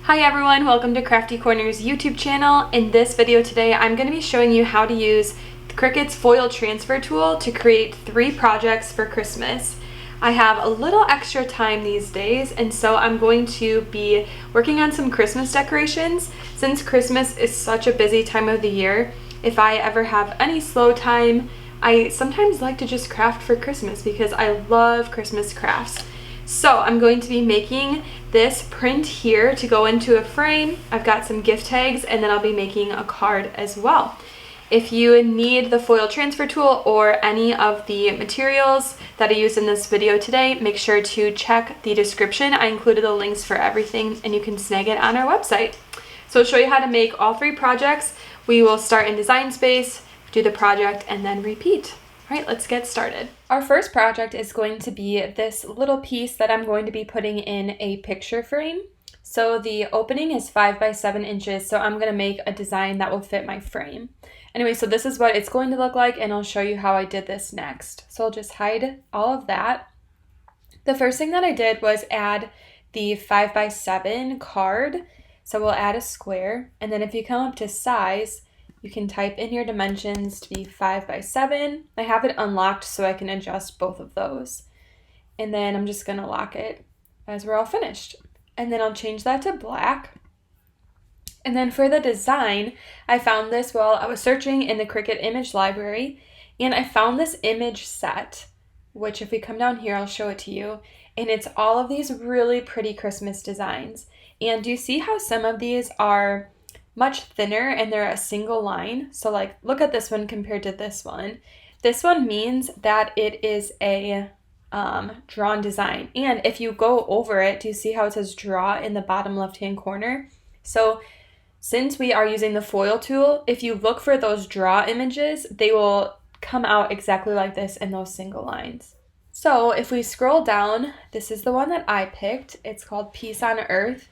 Hi everyone, welcome to Crafty Corner's YouTube channel. In this video today, I'm going to be showing you how to use Cricut's foil transfer tool to create 3 projects for Christmas. I have a little extra time these days, and so I'm going to be working on some Christmas decorations. Since Christmas is such a busy time of the year, if I ever have any slow time, I sometimes like to just craft for Christmas because I love Christmas crafts. So I'm going to be making this print here to go into a frame. I've got some gift tags, and then I'll be making a card as well. If you need the foil transfer tool or any of the materials that I used in this video today, make sure to check the description. I included the links for everything, and you can snag it on our website. So I'll show you how to make all 3 projects. We will start in Design Space, do the project, and then repeat. All right, let's get started. Our first project is going to be this little piece that I'm going to be putting in a picture frame. So the opening is 5 by 7 inches, so I'm going to make a design that will fit my frame. Anyway, so this is what it's going to look like, and I'll show you how I did this next. So I'll just hide all of that. The first thing that I did was add the 5 by 7 card. So we'll add a square, and then if you come up to size, you can type in your dimensions to be 5 by 7. I have it unlocked so I can adjust both of those. And then I'm just going to lock it as we're all finished. And then I'll change that to black. And then for the design, I found this while I was searching in the Cricut image library. And I found this image set, which if we come down here, I'll show it to you. And it's all of these really pretty Christmas designs. And do you see how some of these are much thinner and they're a single line? So like, look at this one compared to this one. This one means that it is a drawn design. And if you go over it, do you see how it says draw in the bottom left-hand corner? So since we are using the foil tool, if you look for those draw images, they will come out exactly like this in those single lines. So if we scroll down, this is the one that I picked. It's called Peace on Earth.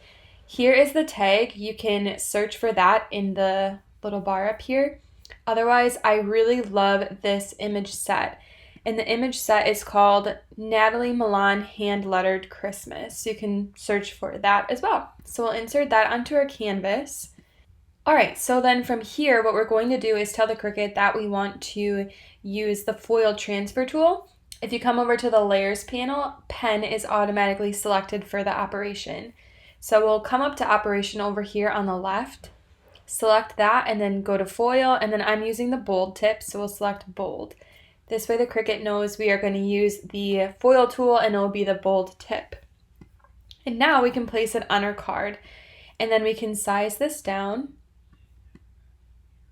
Here is the tag. You can search for that in the little bar up here. Otherwise, I really love this image set. And the image set is called Natalie Milan Hand Lettered Christmas. So you can search for that as well. So we'll insert that onto our canvas. All right, so then from here, what we're going to do is tell the Cricut that we want to use the foil transfer tool. If you come over to the layers panel, pen is automatically selected for the operation. So we'll come up to operation over here on the left, select that, and then go to foil, and then I'm using the bold tip, so we'll select bold. This way the Cricut knows we are going to use the foil tool and it'll be the bold tip. And now we can place it on our card, and then we can size this down,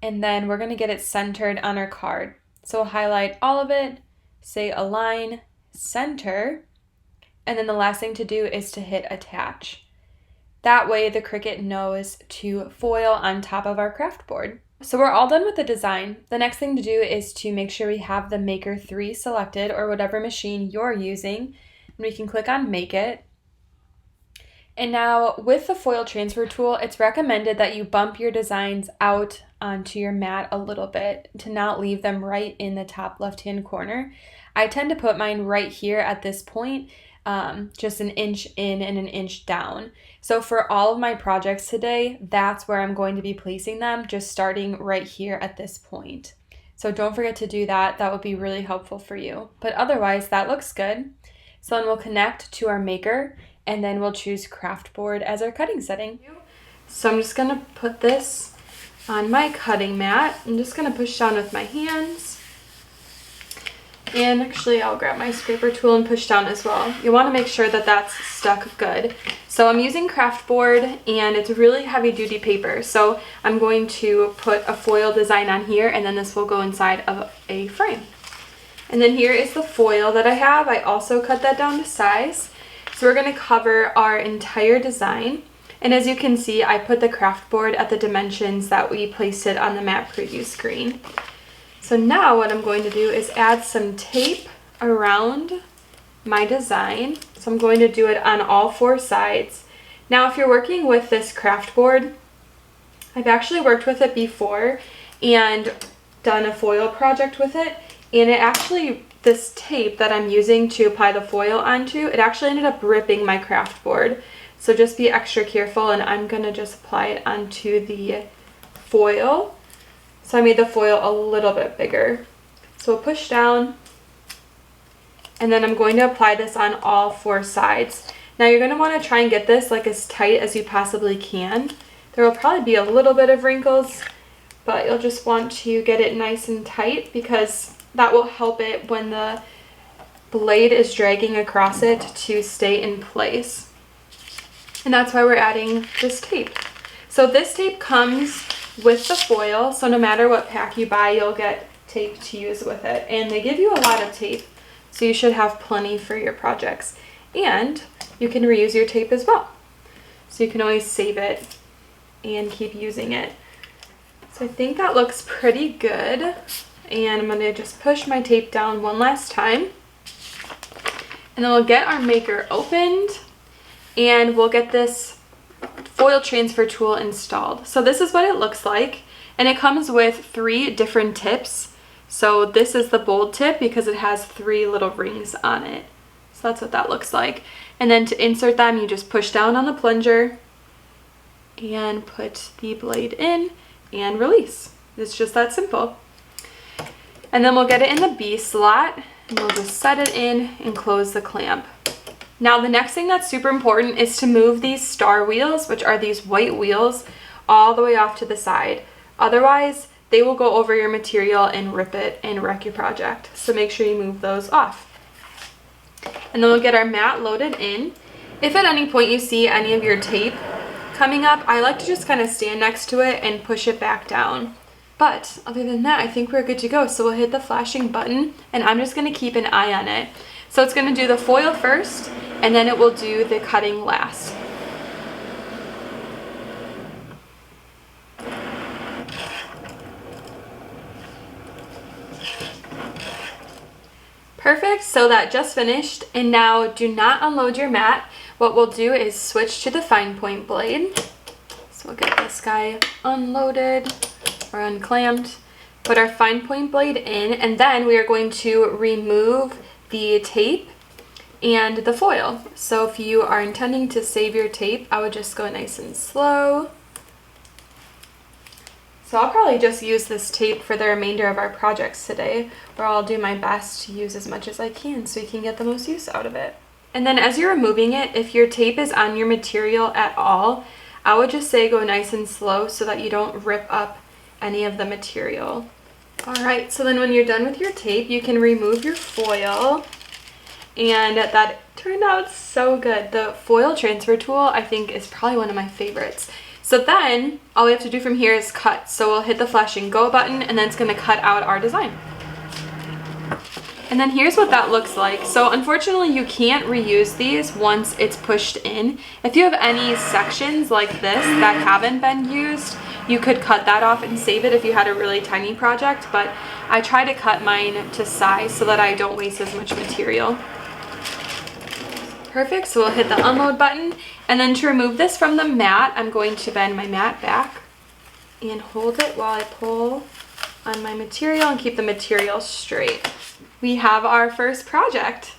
and then we're going to get it centered on our card. So we'll highlight all of it, say align, center, and then the last thing to do is to hit attach. That way the Cricut knows to foil on top of our craft board. So we're all done with the design. The next thing to do is to make sure we have the Maker 3 selected, or whatever machine you're using, and we can click on Make It. And now with the foil transfer tool, it's recommended that you bump your designs out onto your mat a little bit to not leave them right in the top left-hand corner. I tend to put mine right here at this point, just an inch in and an inch down. So for all of my projects today, that's where I'm going to be placing them, just starting right here at this point. So don't forget to do that. That would be really helpful for you. But otherwise, that looks good. So then we'll connect to our maker, and then we'll choose craft board as our cutting setting. So I'm just gonna put this on my cutting mat. I'm just gonna push down with my hands. And actually, I'll grab my scraper tool and push down as well. You want to make sure that that's stuck good. So I'm using craft board, and it's really heavy duty paper. So I'm going to put a foil design on here, and then this will go inside of a frame. And then here is the foil that I have. I also cut that down to size. So we're going to cover our entire design. And as you can see, I put the craft board at the dimensions that we placed it on the map preview screen. So now what I'm going to do is add some tape around my design. So I'm going to do it on all 4 sides. Now if you're working with this craft board, I've actually worked with it before and done a foil project with it. And it actually, this tape that I'm using to apply the foil onto, it actually ended up ripping my craft board. So just be extra careful, and I'm gonna just apply it onto the foil. So I made the foil a little bit bigger. So we'll push down, and then I'm going to apply this on all 4 sides. Now you're gonna wanna try and get this like as tight as you possibly can. There will probably be a little bit of wrinkles, but you'll just want to get it nice and tight because that will help it when the blade is dragging across it to stay in place. And that's why we're adding this tape. So this tape comes with the foil, so no matter what pack you buy, you'll get tape to use with it. And they give you a lot of tape, so you should have plenty for your projects. And you can reuse your tape as well. So you can always save it and keep using it. So I think that looks pretty good. And I'm gonna just push my tape down one last time. And then we'll get our maker opened, and we'll get this foil transfer tool installed. So this is what it looks like, and it comes with 3 different tips. So this is the bold tip because it has 3 little rings on it. So that's what that looks like. And then to insert them, you just push down on the plunger and put the blade in and release. It's just that simple. And then we'll get it in the B slot, and we'll just set it in and close the clamp. Now the next thing that's super important is to move these star wheels, which are these white wheels, all the way off to the side. Otherwise, they will go over your material and rip it and wreck your project. So make sure you move those off. And then we'll get our mat loaded in. If at any point you see any of your tape coming up, I like to just kind of stand next to it and push it back down. But other than that, I think we're good to go. So we'll hit the flashing button, and I'm just gonna keep an eye on it. So it's gonna do the foil first, and then it will do the cutting last. Perfect, so that just finished. And now do not unload your mat. What we'll do is switch to the fine point blade. So we'll get this guy unloaded or unclamped, put our fine point blade in, and then we are going to remove the tape and the foil. So if you are intending to save your tape, I would just go nice and slow. So I'll probably just use this tape for the remainder of our projects today, where I'll do my best to use as much as I can so you can get the most use out of it. And then as you're removing it, if your tape is on your material at all, I would just say go nice and slow so that you don't rip up any of the material. All right, so then when you're done with your tape, you can remove your foil. And that turned out so good. The foil transfer tool, I think, is probably one of my favorites. So then all we have to do from here is cut. So we'll hit the flashing go button, and then it's gonna cut out our design. And then here's what that looks like. So unfortunately you can't reuse these once it's pushed in. If you have any sections like this that haven't been used, you could cut that off and save it if you had a really tiny project, but I try to cut mine to size so that I don't waste as much material. Perfect, so we'll hit the unload button, and then to remove this from the mat, I'm going to bend my mat back and hold it while I pull on my material and keep the material straight. We have our first project.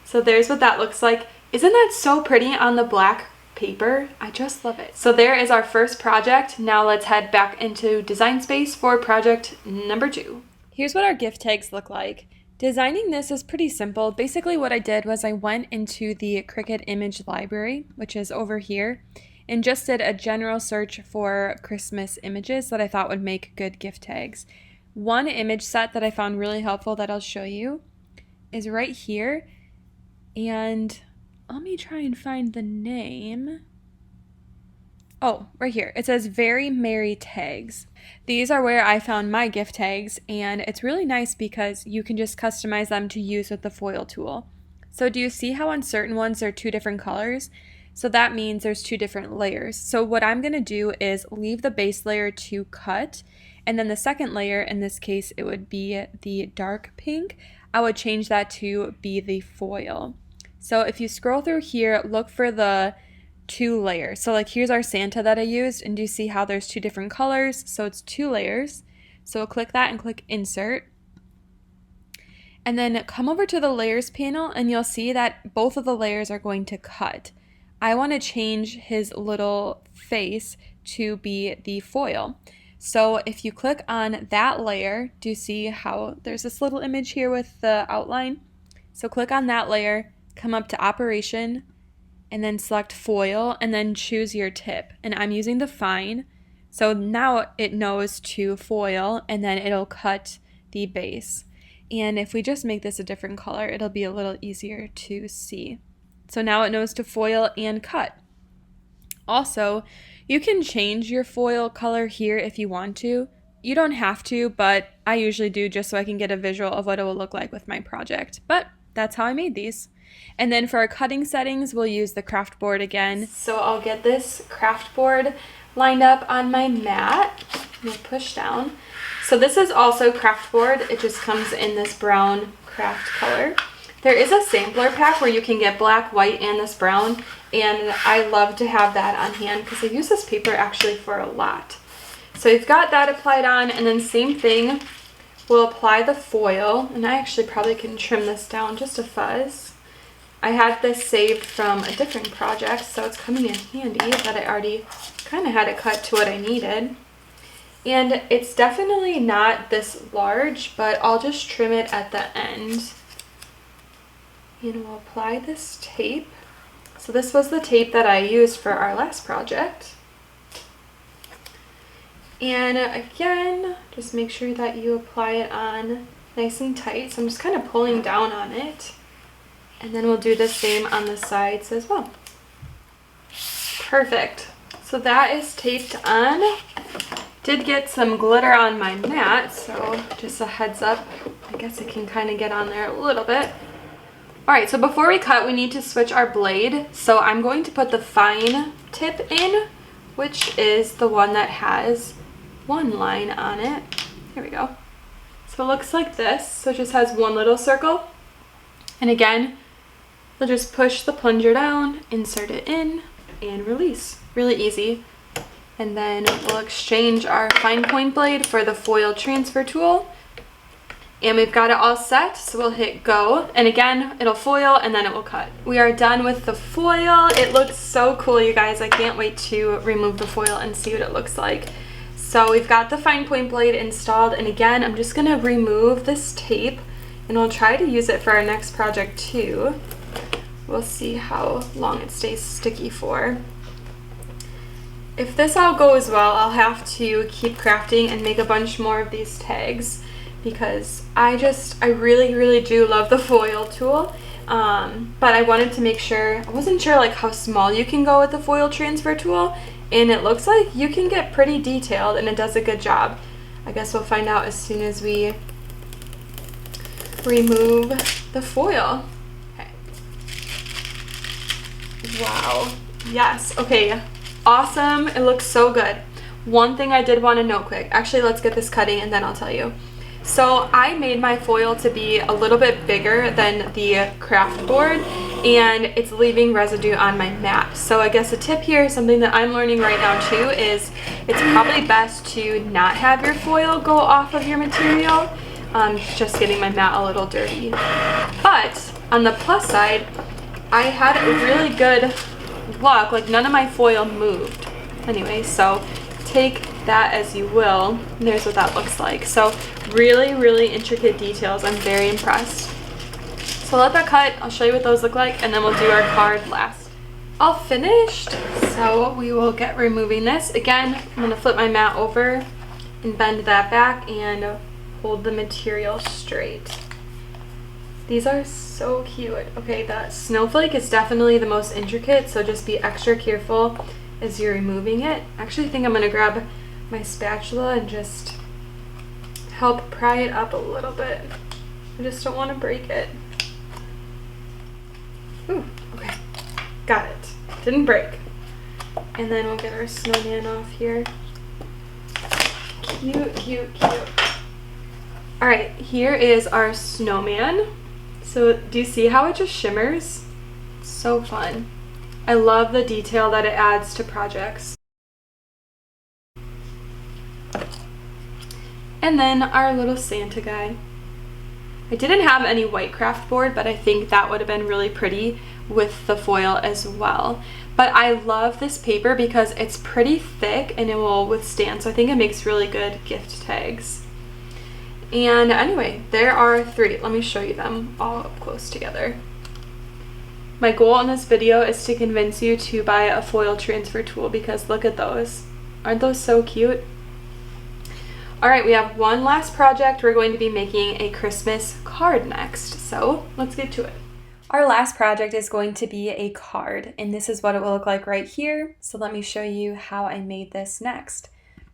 So there's what that looks like. Isn't that so pretty on the black paper? I just love it. So there is our first project. Now let's head back into Design Space for project number 2. Here's what our gift tags look like. Designing this is pretty simple. Basically what I did was I went into the Cricut image library, which is over here, and just did a general search for Christmas images that I thought would make good gift tags. One image set that I found really helpful that I'll show you is right here, and let me try and find the name. Oh, right here. It says Very Merry Tags. These are where I found my gift tags, and it's really nice because you can just customize them to use with the foil tool. So do you see how on certain ones they're 2 different colors? So that means there's 2 different layers. So what I'm going to do is leave the base layer to cut, and then the second layer, in this case it would be the dark pink, I would change that to be the foil. So if you scroll through here, look for the 2 layers. So like here's our Santa that I used, and do you see how there's 2 different colors? So it's 2 layers. So we'll click that and click insert. And then come over to the layers panel, and you'll see that both of the layers are going to cut. I want to change his little face to be the foil. So if you click on that layer, do you see how there's this little image here with the outline? So click on that layer, come up to Operation, and then select Foil, and then choose your tip. And I'm using the fine. So now it knows to foil, and then it'll cut the base. And if we just make this a different color, it'll be a little easier to see. So now it knows to foil and cut. Also, you can change your foil color here if you want to. You don't have to, but I usually do just so I can get a visual of what it will look like with my project. But that's how I made these. And then for our cutting settings, we'll use the craft board again. So I'll get this craft board lined up on my mat. I'm gonna push down. So this is also craft board. It just comes in this brown craft color. There is a sampler pack where you can get black, white, and this brown, and I love to have that on hand because I use this paper actually for a lot. So you've got that applied on, and then same thing, we'll apply the foil, and I actually probably can trim this down just a fuzz. I had this saved from a different project, so it's coming in handy that I already kind of had it cut to what I needed. And it's definitely not this large, but I'll just trim it at the end. And we'll apply this tape. So this was the tape that I used for our last project. And again, just make sure that you apply it on nice and tight. So I'm just kind of pulling down on it. And then we'll do the same on the sides as well. Perfect. So that is taped on. Did get some glitter on my mat, so just a heads up. I guess it can kind of get on there a little bit. Alright, so before we cut, we need to switch our blade. So I'm going to put the fine tip in, which is the one that has one line on it. Here we go. So it looks like this. So it just has one little circle. And again, we'll just push the plunger down, insert it in, and release. Really easy. And then we'll exchange our fine point blade for the foil transfer tool. And we've got it all set, so we'll hit go. And again, it'll foil and then it will cut. We are done with the foil. It looks so cool, you guys. I can't wait to remove the foil and see what it looks like. So we've got the fine point blade installed. And again, I'm just gonna remove this tape and we'll try to use it for our next project too. We'll see how long it stays sticky for. If this all goes well, I'll have to keep crafting and make a bunch more of these tags because I really do love the foil tool. But I wanted to make sure, I wasn't sure like how small you can go with the foil transfer tool, and it looks like you can get pretty detailed and it does a good job. I guess we'll find out as soon as we remove the foil. Okay. Wow. Yes. Okay. Awesome. It looks so good. One thing I did want to note quick. Actually, let's get this cutting and then I'll tell you. So I made my foil to be a little bit bigger than the craft board, and it's leaving residue on my mat. So I guess a tip here, something that I'm learning right now too, is it's probably best to not have your foil go off of your material. Just getting my mat a little dirty. But on the plus side, I had really good luck. Like none of my foil moved. Anyway, so take that as you will. And there's what that looks like. So really intricate details. I'm very impressed. So let that cut. I'll show you what those look like, and then we'll do our card last. All finished. So we will get removing this. Again, I'm going to flip my mat over and bend that back and hold the material straight. These are so cute. Okay, the snowflake is definitely the most intricate, so just be extra careful as you're removing it. I actually think I'm going to grab my spatula and just help pry it up a little bit. I just don't want to break it. Ooh, okay. Got it. Didn't break. And then we'll get our snowman off here. Cute. Alright, here is our snowman. So do you see how it just shimmers? It's so fun. I love the detail that it adds to projects. And then our little Santa guy. I didn't have any white craft board, but I think that would have been really pretty with the foil as well. But I love this paper because it's pretty thick and it will withstand, so I think it makes really good gift tags. And anyway, there are 3. Let me show you them all up close together. My goal in this video is to convince you to buy a foil transfer tool because look at those. Aren't those so cute? All right, we have one last project. We're going to be making a Christmas card next, so let's get to it. Our last project is going to be a card, and this is what it will look like right here. So let me show you how I made this next.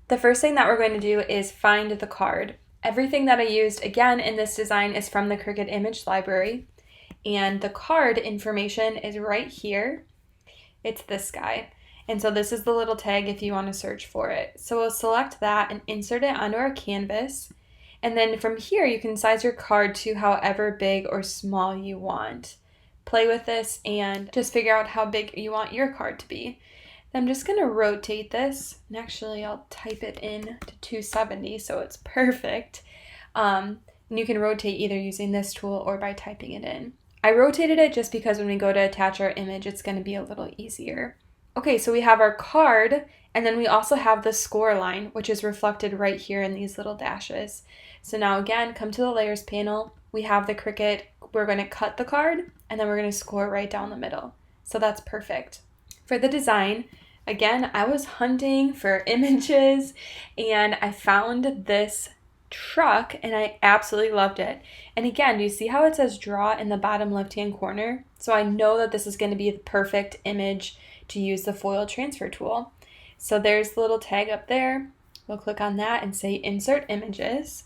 The first thing that we're going to do is find the card. Everything that I used, again, in this design is from the Cricut image library, and the card information is right here. It's this guy. And so this is the little tag if you want to search for it. So we'll select that and insert it onto our canvas. And then from here, you can size your card to however big or small you want. Play with this and just figure out how big you want your card to be. I'm just going to rotate this, and actually I'll type it in to 270 so it's perfect. And you can rotate either using this tool or by typing it in. I rotated it just because when we go to attach our image, it's going to be a little easier. Okay, so we have our card, and then we also have the score line, which is reflected right here in these little dashes. So now again, come to the layers panel. We have the Cricut. We're going to cut the card, and then we're going to score right down the middle. So that's perfect. For the design, again, I was hunting for images, and I found this truck, and I absolutely loved it. And again, do you see how it says draw in the bottom left-hand corner? So I know that this is going to be the perfect image to use the foil transfer tool. So there's the little tag up there. We'll click on that and say insert images.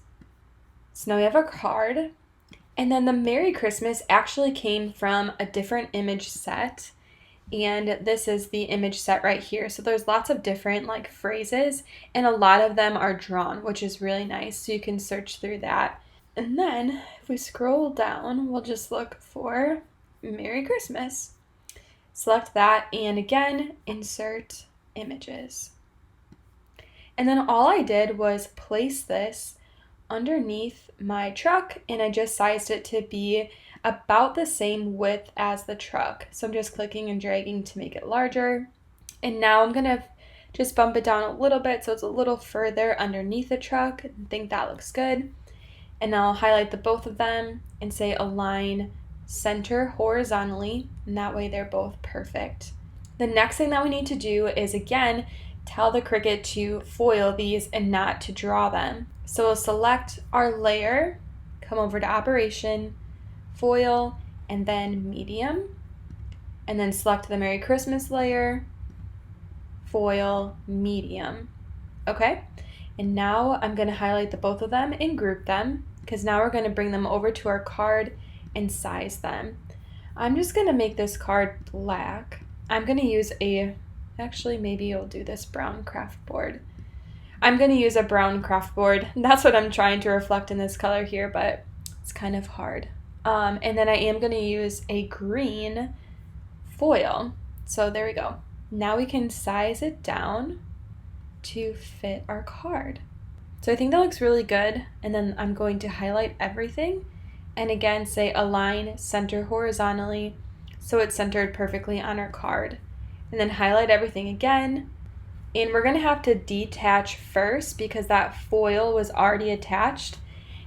So now we have our card. And then the Merry Christmas actually came from a different image set. And this is the image set right here. So there's lots of different like phrases, and a lot of them are drawn, which is really nice. So you can search through that. And then if we scroll down, we'll just look for Merry Christmas. Select that, and again, insert images. And then all I did was place this underneath my truck, and I just sized it to be about the same width as the truck. So I'm just clicking and dragging to make it larger. And now I'm gonna just bump it down a little bit so it's a little further underneath the truck. I think that looks good. And now I'll highlight the both of them and say align center horizontally, and that way they're both perfect. The next thing that we need to do is again tell the Cricut to foil these and not to draw them. So we'll select our layer, come over to operation, foil, and then medium, and then select the Merry Christmas layer, foil, medium. Okay, and now I'm going to highlight the both of them and group them, because now we're going to bring them over to our card and size them. I'm just going to make this card black. I'm going to use actually maybe I'll do this brown craft board. I'm going to use a brown craft board. That's what I'm trying to reflect in this color here, but it's kind of hard. And then I am going to use a green foil. So there we go. Now we can size it down to fit our card. So I think that looks really good. And then I'm going to highlight everything and again say align center horizontally so it's centered perfectly on our card. And then highlight everything again. And we're going to have to detach first because that foil was already attached.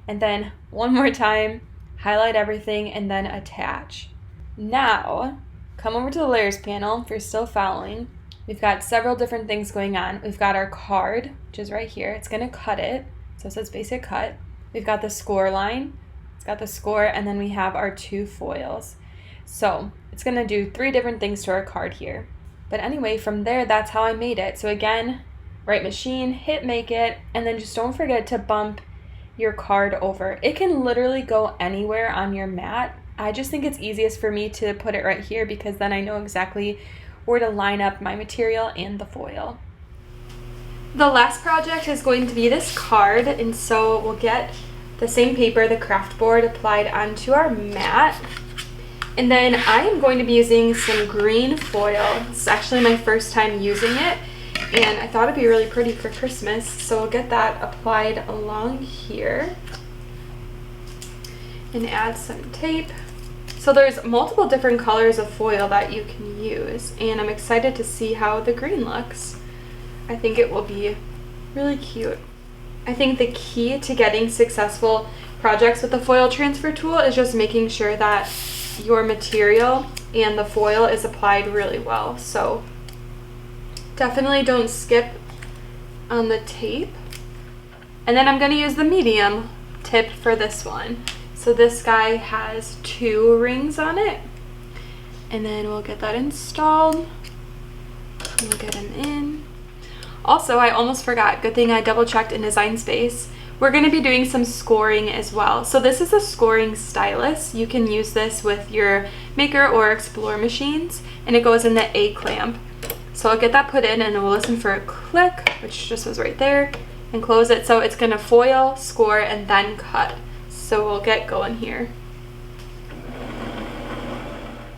And then one more time, highlight everything and then attach. Now, come over to the layers panel if you're still following. We've got several different things going on. We've got our card, which is right here. It's going to cut it. So it says basic cut. We've got the score line. It's got the score, and then we have our 2 foils. So it's going to do 3 different things to our card here. But anyway, from there, that's how I made it. So again, right machine, hit make it, and then just don't forget to bump your card over. It can literally go anywhere on your mat. I just think it's easiest for me to put it right here because then I know exactly where to line up my material and the foil. The last project is going to be this card, and so we'll get the same paper, the craft board, applied onto our mat. And then I am going to be using some green foil. This is actually my first time using it, and I thought it'd be really pretty for Christmas, so we'll get that applied along here and add some tape. So there's multiple different colors of foil that you can use, and I'm excited to see how the green looks. I think it will be really cute. I think the key to getting successful projects with the foil transfer tool is just making sure that your material and the foil is applied really well. So definitely don't skip on the tape. And then I'm going to use the medium tip for this one. So this guy has 2 rings on it, and then we'll get that installed. We'll get him in. Also, I almost forgot, good thing I double checked in Design Space. We're going to be doing some scoring as well. So this is a scoring stylus. You can use this with your Maker or Explore machines, and it goes in the A clamp. So I'll get that put in, and then we'll listen for a click, which just was right there, and close it. So it's going to foil, score, and then cut. So we'll get going here.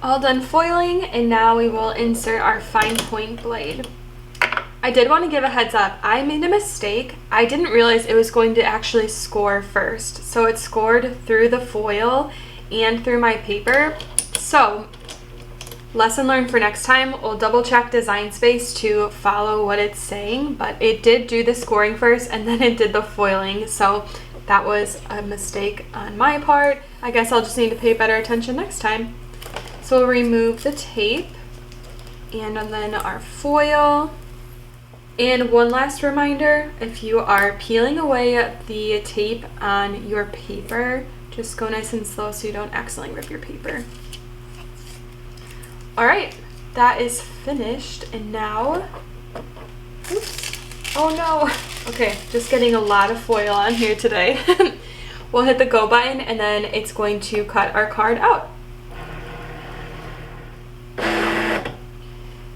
All done foiling, and now we will insert our fine point blade. I did want to give a heads up. I made a mistake. I didn't realize it was going to actually score first. So it scored through the foil and through my paper. So lesson learned for next time, we'll double check Design Space to follow what it's saying, but it did do the scoring first and then it did the foiling. So that was a mistake on my part. I guess I'll just need to pay better attention next time. So we'll remove the tape and then our foil. And one last reminder, if you are peeling away the tape on your paper, just go nice and slow so you don't accidentally rip your paper. All right, that is finished, and now, oops, oh no. Okay, just getting a lot of foil on here today. We'll hit the go button, and then it's going to cut our card out.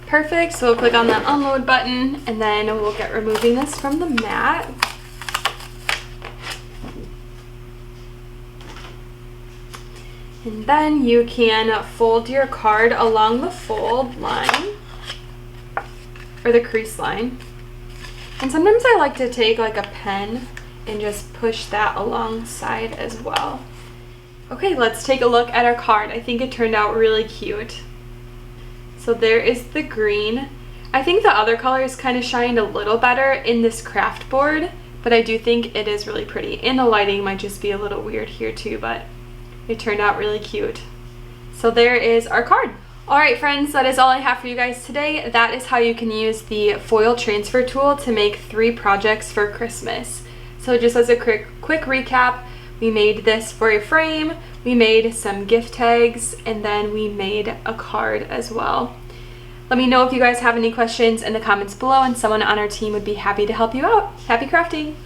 Perfect, so we'll click on the unload button, and then we'll get removing this from the mat. And then you can fold your card along the fold line, or the crease line. And sometimes I like to take like a pen and just push that alongside as well. Okay, let's take a look at our card. I think it turned out really cute. So there is the green. I think the other colors kind of shined a little better in this craft board, but I do think it is really pretty. And the lighting might just be a little weird here too, but it turned out really cute. So there is our card. All right, friends, that is all I have for you guys today. That is how you can use the foil transfer tool to make 3 projects for Christmas. So just as a quick recap, we made this for a frame, we made some gift tags, and then we made a card as well. Let me know if you guys have any questions in the comments below, and someone on our team would be happy to help you out. Happy crafting!